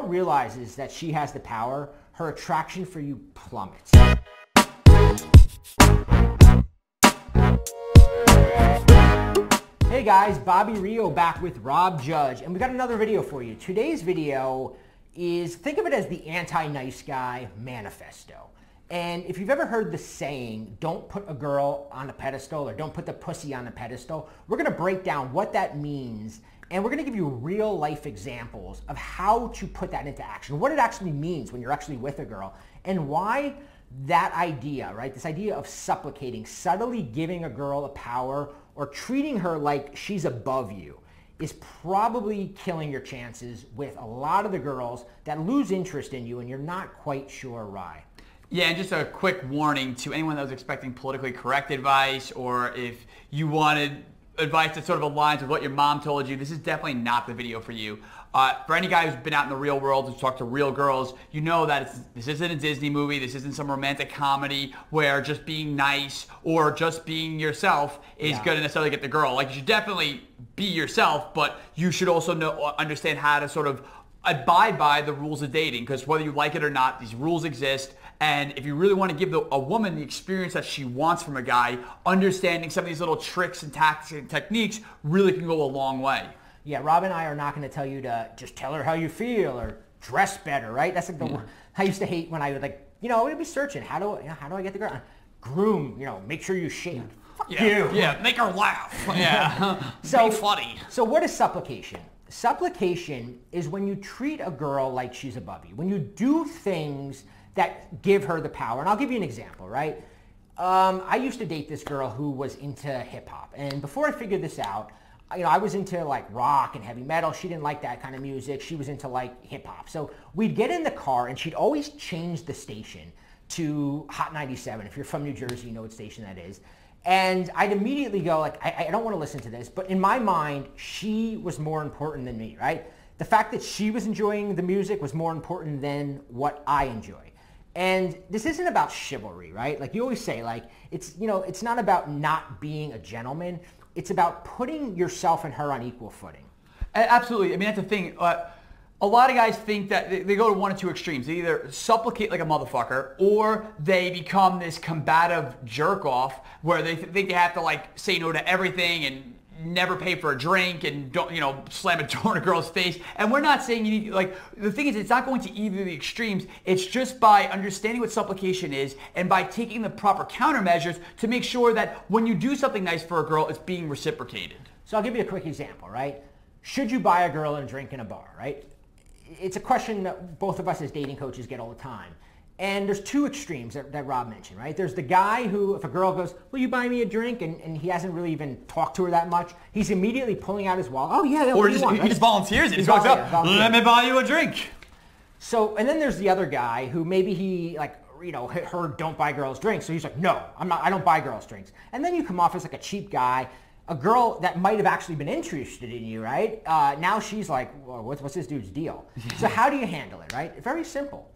realizes that she has the power, her attraction for you plummets. Hey guys, Bobby Rio back with Rob Judge, and we got another video for you. Today's video is, think of it as the anti-nice guy manifesto. And if you've ever heard the saying, don't put a girl on a pedestal or don't put the pussy on a pedestal, we're going to break down what that means, and we're going to give you real life examples of how to put that into action, what it actually means when you're actually with a girl, and why that idea, right, this idea of supplicating, subtly giving a girl a power or treating her like she's above you is probably killing your chances with a lot of the girls that lose interest in you and you're not quite sure why. Yeah, and just a quick warning to anyone that was expecting politically correct advice, or if you wanted advice that sort of aligns with what your mom told you, this is definitely not the video for you. For any guy who's been out in the real world, who's talked to real girls, you know that this isn't a Disney movie, this isn't some romantic comedy where just being nice or just being yourself is going to necessarily get the girl. Like, you should definitely be yourself, but you should also understand how to sort of abide by the rules of dating, because whether you like it or not, these rules exist. And if you really want to give a woman the experience that she wants from a guy, understanding some of these little tricks and tactics and techniques really can go a long way. Yeah, Rob and I are not going to tell you to just tell her how you feel or dress better, right? That's like the one I used to hate when I would, like, I would be searching, how do I get the girl? Groom, make sure you shave. Fuck you. Yeah, make her laugh. Yeah, be funny. So what is supplication? Supplication is when you treat a girl like she's above you, when you do things that give her the power. And I'll give you an example, right? I used to date this girl who was into hip hop. And before I figured this out, I was into like rock and heavy metal. She didn't like that kind of music. She was into like hip hop. So we'd get in the car and she'd always change the station to Hot 97. If you're from New Jersey, you know what station that is. And I'd immediately go like, I don't want to listen to this. But in my mind, she was more important than me, right? The fact that she was enjoying the music was more important than what I enjoy. And this isn't about chivalry, right? Like you always say, like, it's not about not being a gentleman. It's about putting yourself and her on equal footing. Absolutely. I mean, that's the thing. A lot of guys think that they go to one or two extremes. They either supplicate like a motherfucker, or they become this combative jerk off where they think they have to like say no to everything and never pay for a drink and don't, slam a door in a girl's face. And we're not saying you need, like, the thing is, it's not going to either of the extremes. It's just by understanding what supplication is and by taking the proper countermeasures to make sure that when you do something nice for a girl, it's being reciprocated. So I'll give you a quick example, right? Should you buy a girl a drink in a bar, right? It's a question that both of us as dating coaches get all the time. And there's two extremes that Rob mentioned, right? There's the guy who, if a girl goes, will you buy me a drink? And he hasn't really even talked to her that much. He's immediately pulling out his wallet. Oh, yeah. Or he just volunteers it. He walks up, let me buy you a drink. So, and then there's the other guy who maybe he, like, heard don't buy girls drinks. So he's like, no, I don't buy girls drinks. And then you come off as like a cheap guy. A girl that might have actually been interested in you, right? Now she's like, well, what's this dude's deal? So how do you handle it, right? Very simple.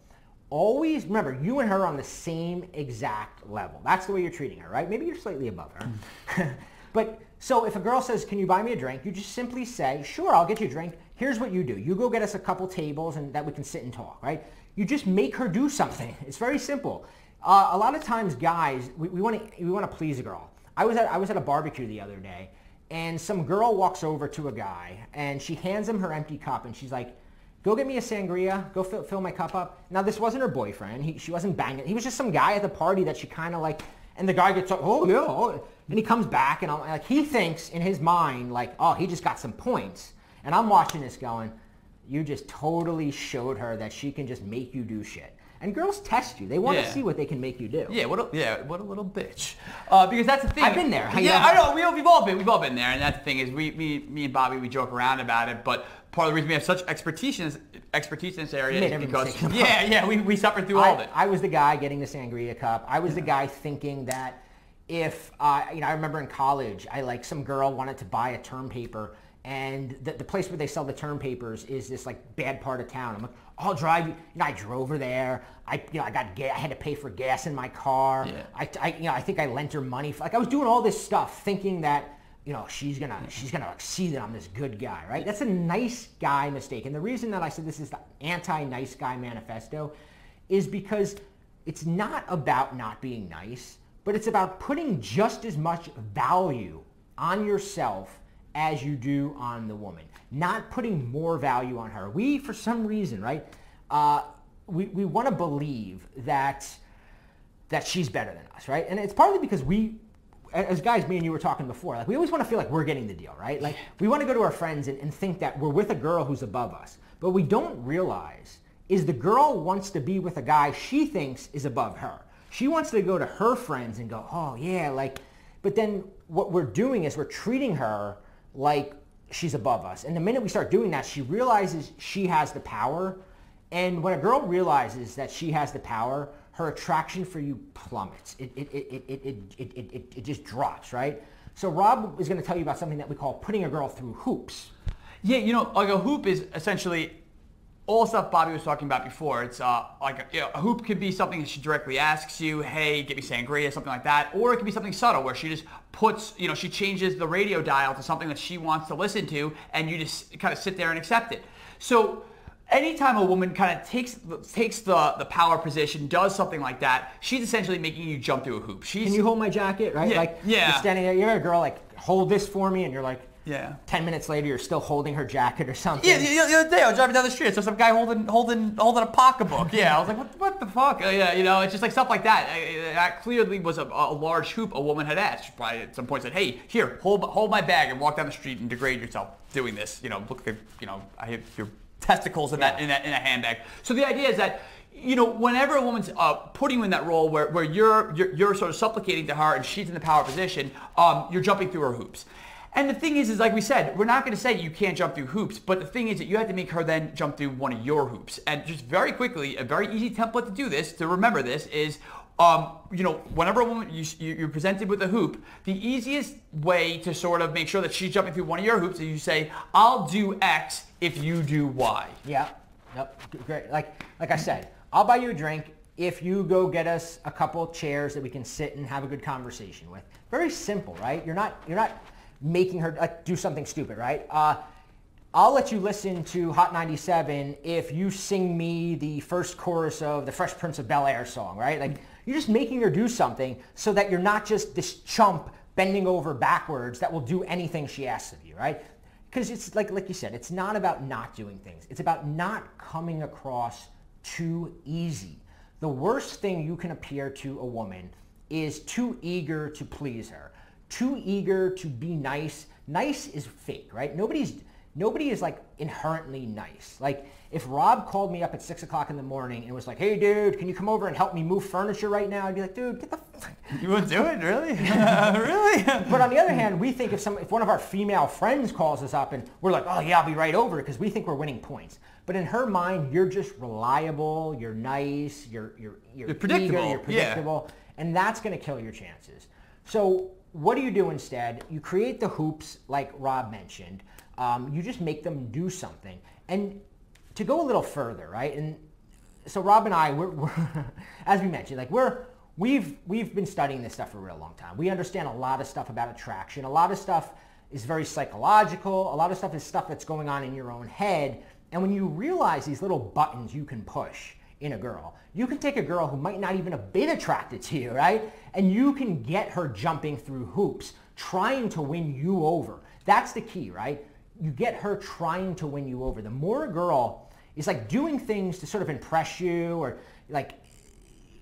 Always remember, you and her are on the same exact level. That's the way you're treating her, right? Maybe you're slightly above her. But so if a girl says, can you buy me a drink? You just simply say, sure, I'll get you a drink. Here's what you do. You go get us a couple tables and that we can sit and talk, right? You just make her do something. It's very simple. A lot of times, guys, we want to please a girl. I was at a barbecue the other day, and some girl walks over to a guy, and she hands him her empty cup, and she's like, go get me a sangria, go fill my cup up. Now, this wasn't her boyfriend. She wasn't banging. He was just some guy at the party that she kind of like, and the guy gets up, oh, yeah. Oh. And he comes back, and I'm like, he thinks in his mind, like, oh, he just got some points. And I'm watching this going, you just totally showed her that she can just make you do shit. And girls test you. They want to see what they can make you do. Yeah, what a little bitch. Because that's the thing. I've been there. Yeah, I know. We've all been there. And that's the thing is, me and Bobby, we joke around about it. But part of the reason we have such expertise in this area is because we suffered through all of it. I was the guy getting the sangria cup. I was the guy thinking that if I remember in college, some girl wanted to buy a term paper. And the place where they sell the term papers is this like bad part of town. I'm like, I'll drive you. I drove her there. I had to pay for gas in my car. Yeah. I think I lent her money. I was doing all this stuff thinking that she's gonna like see that I'm this good guy, right? That's a nice guy mistake. And the reason that I said this is the anti-nice guy manifesto is because it's not about not being nice, but it's about putting just as much value on yourself as you do on the woman, not putting more value on her. We, for some reason, right, we want to believe that she's better than us, right? And it's partly because we, as guys, me and you were talking before, like we always want to feel like we're getting the deal, right? Like we want to go to our friends and think that we're with a girl who's above us. But what we don't realize is the girl wants to be with a guy she thinks is above her. She wants to go to her friends and go, oh yeah, like, but then what we're doing is we're treating her like she's above us. And the minute we start doing that, she realizes she has the power. And when a girl realizes that she has the power, her attraction for you plummets. It just drops, right? So Rob is going to tell you about something that we call putting a girl through hoops. Yeah, like a hoop is essentially all stuff Bobby was talking about before. It's like a hoop could be something that she directly asks you, hey, get me sangria, something like that. Or it could be something subtle where she just puts, she changes the radio dial to something that she wants to listen to, and you just kind of sit there and accept it. So anytime a woman kind of takes the power position, does something like that, she's essentially making you jump through a hoop. Can you hold my jacket, right? Yeah, you're standing there, you're a girl, like, hold this for me, and you're like, 10 minutes later, you're still holding her jacket or something. Yeah, the other day I was driving down the street, I saw some guy holding a pocketbook. Yeah, I was like, what the fuck? Yeah, it's just like stuff like that. That clearly was a large hoop a woman had asked. She probably at some point said, hey, here, hold my bag and walk down the street and degrade yourself doing this. Look at, I have your testicles in a handbag. So the idea is that, whenever a woman's putting you in that role where you're sort of supplicating to her and she's in the power position, you're jumping through her hoops. And the thing is like we said, we're not going to say you can't jump through hoops, but the thing is that you have to make her then jump through one of your hoops. And just very quickly, a very easy template to do this, to remember this, is whenever a woman you're presented with a hoop, the easiest way to sort of make sure that she's jumping through one of your hoops is you say, I'll do X if you do Y. Yeah. Yep. Great. Like I said, I'll buy you a drink if you go get us a couple chairs that we can sit and have a good conversation with. Very simple, right? You're not making her do something stupid, right? I'll let you listen to Hot 97 if you sing me the first chorus of the Fresh Prince of Bel-Air song, right? Like, you're just making her do something so that you're not just this chump bending over backwards that will do anything she asks of you, right? Because it's like you said, it's not about not doing things. It's about not coming across too easy. The worst thing you can appear to a woman is too eager to please her. Too eager to be nice. Nice is fake, right? Nobody is like inherently nice. Like if Rob called me up at 6 o'clock in the morning and was like, hey dude, can you come over and help me move furniture right now? I'd be like, dude, get the fuck. You wouldn't do it, really? Really? But on the other hand, we think if one of our female friends calls us up and we're like, oh yeah, I'll be right over because we think we're winning points. But in her mind, you're just reliable, you're nice, you're predictable. Eager, you're predictable, and that's going to kill your chances. So what do instead? You create the hoops like Rob mentioned. You just make them do something. And to go a little further, right? And so Rob and I, we're as we mentioned, like we've been studying this stuff for a real long time. We understand a lot of stuff about attraction. A lot of stuff is very psychological. A lot of stuff is stuff that's going on in your own head. And when you realize these little buttons you can push in a girl, you can take a girl who might not even have been attracted to you, right? And you can get her jumping through hoops, trying to win you over. That's the key, right? You get her trying to win you over. The more a girl is like doing things to sort of impress you, or like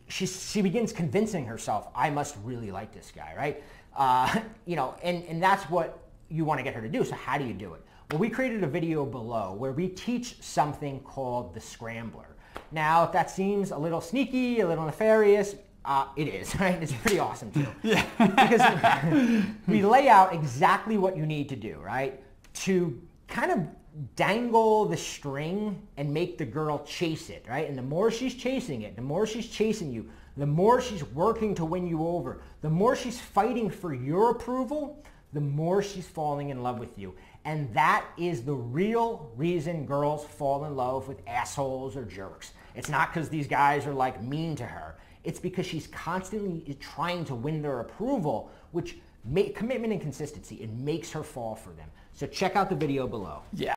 she begins convincing herself, I must really like this guy, right? And that's what you want to get her to do. So how do you do it? Well, we created a video below where we teach something called the scrambler. Now, if that seems a little sneaky, a little nefarious, it is, right? It's pretty awesome too. Yeah. Because we lay out exactly what you need to do, right? To kind of dangle the string and make the girl chase it, right? And the more she's chasing it, the more she's chasing you, the more she's working to win you over, the more she's fighting for your approval, the more she's falling in love with you. And that is the real reason girls fall in love with assholes or jerks. It's not because these guys are like mean to her. It's because she's constantly trying to win their approval, which commitment and consistency. It makes her fall for them. So check out the video below. Yeah.